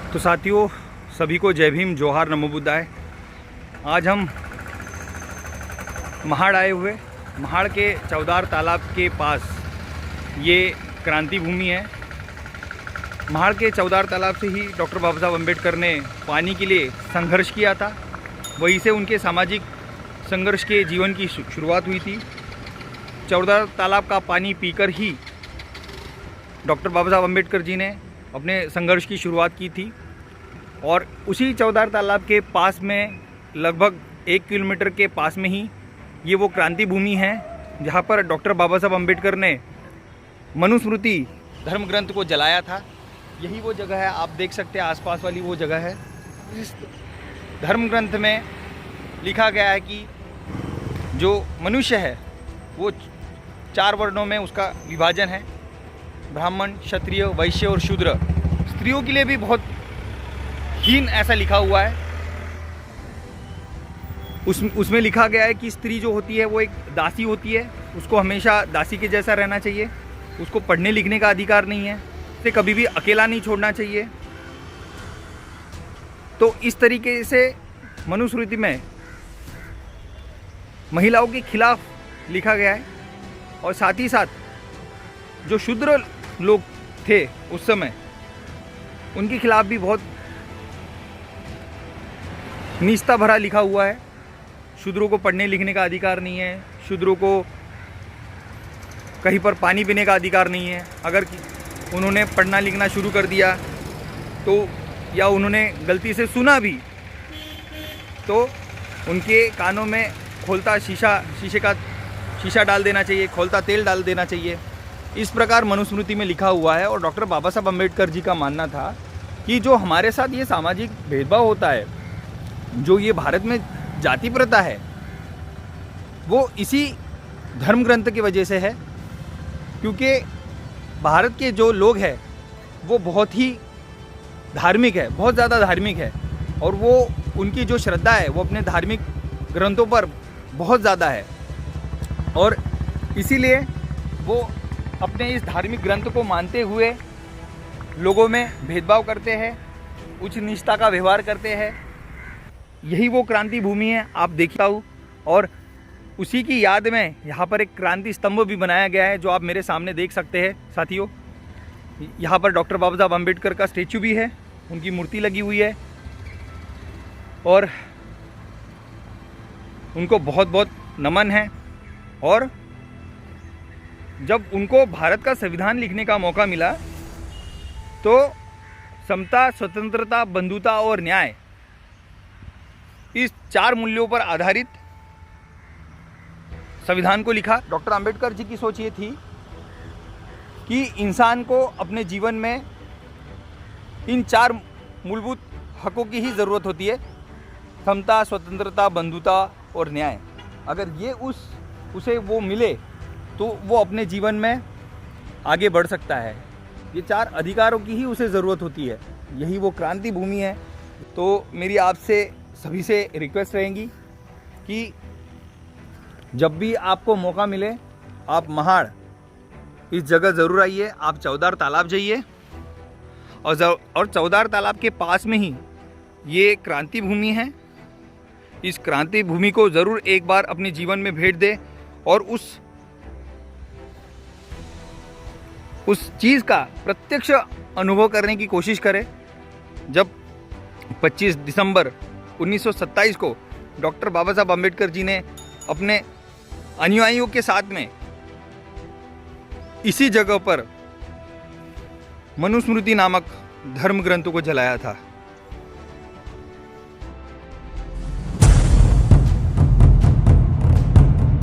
तो साथियों, सभी को जय भीम, जोहार, नमो बुद्धाय। आज हम महाड़ आए हुए। महाड़ के चौदार तालाब के पास ये क्रांति भूमि है। महाड़ के चौदार तालाब से ही डॉक्टर बाबा साहब अम्बेडकर ने पानी के लिए संघर्ष किया था। वहीं से उनके सामाजिक संघर्ष के जीवन की शुरुआत हुई थी। चौदार तालाब का पानी पीकर ही डॉक्टर बाबा साहब अम्बेडकर जी ने अपने संघर्ष की शुरुआत की थी। और उसी चौदार तालाब के पास में लगभग 1 किलोमीटर के पास में ही ये वो क्रांति भूमि है जहाँ पर डॉक्टर बाबा साहब अम्बेडकर ने मनुस्मृति धर्म ग्रंथ को जलाया था। यही वो जगह है, आप देख सकते हैं आसपास वाली वो जगह है। इस धर्म ग्रंथ में लिखा गया है कि जो मनुष्य है वो 4 वर्णों में उसका विभाजन है, ब्राह्मण, क्षत्रिय, वैश्य और शूद्र। स्त्रियों के लिए भी बहुत हीन ऐसा लिखा हुआ है। उसमें लिखा गया है कि स्त्री जो होती है वो एक दासी होती है, उसको हमेशा दासी के जैसा रहना चाहिए, उसको पढ़ने लिखने का अधिकार नहीं है, उसे कभी भी अकेला नहीं छोड़ना चाहिए। तो इस तरीके से मनुस्मृति में महिलाओं के खिलाफ लिखा गया है। और साथ ही साथ जो शूद्र लोग थे उस समय, उनके खिलाफ भी बहुत नीचता भरा लिखा हुआ है। शूद्रों को पढ़ने लिखने का अधिकार नहीं है, शूद्रों को कहीं पर पानी पीने का अधिकार नहीं है। अगर उन्होंने पढ़ना लिखना शुरू कर दिया तो, या उन्होंने गलती से सुना भी, तो उनके कानों में खोलता शीशा डाल देना चाहिए, खोलता तेल डाल देना चाहिए। इस प्रकार मनुस्मृति में लिखा हुआ है। और डॉक्टर बाबा साहब अम्बेडकर जी का मानना था कि जो हमारे साथ ये सामाजिक भेदभाव होता है, जो ये भारत में जाति प्रथा है, वो इसी धर्म ग्रंथ की वजह से है। क्योंकि भारत के जो लोग हैं वो बहुत ही धार्मिक है, बहुत ज़्यादा धार्मिक है। और वो उनकी जो श्रद्धा है वो अपने धार्मिक ग्रंथों पर बहुत ज़्यादा है। और इसीलिए वो अपने इस धार्मिक ग्रंथ को मानते हुए लोगों में भेदभाव करते हैं, उच्च नीचता का व्यवहार करते हैं। यही वो क्रांति भूमि है, आप देखता हूँ। और उसी की याद में यहाँ पर एक क्रांति स्तंभ भी बनाया गया है, जो आप मेरे सामने देख सकते हैं साथियों। यहाँ पर डॉक्टर बाबा साहब अम्बेडकर का स्टेचू भी है, उनकी मूर्ति लगी हुई है। और उनको बहुत बहुत नमन है। और जब उनको भारत का संविधान लिखने का मौका मिला तो समता, स्वतंत्रता, बंधुता और न्याय, इस 4 मूल्यों पर आधारित संविधान को लिखा। डॉक्टर अंबेडकर जी की सोच ये थी कि इंसान को अपने जीवन में इन 4 मूलभूत हकों की ही ज़रूरत होती है, समता, स्वतंत्रता, बंधुता और न्याय। अगर ये उसे वो मिले तो वो अपने जीवन में आगे बढ़ सकता है। ये 4 अधिकारों की ही उसे ज़रूरत होती है। यही वो क्रांति भूमि है। तो मेरी आपसे सभी से रिक्वेस्ट रहेगी कि जब भी आपको मौका मिले आप महाड़ इस जगह ज़रूर आइए। आप चौदार तालाब जाइए और चौदार तालाब के पास में ही ये क्रांति भूमि है। इस क्रांति भूमि को ज़रूर एक बार अपने जीवन में भेंट दें और उस चीज़ का प्रत्यक्ष अनुभव करने की कोशिश करें। जब 25 दिसंबर 1927 को डॉक्टर बाबा साहब अम्बेडकर जी ने अपने अनुयायियों के साथ में इसी जगह पर मनुस्मृति नामक धर्म ग्रंथों को जलाया था।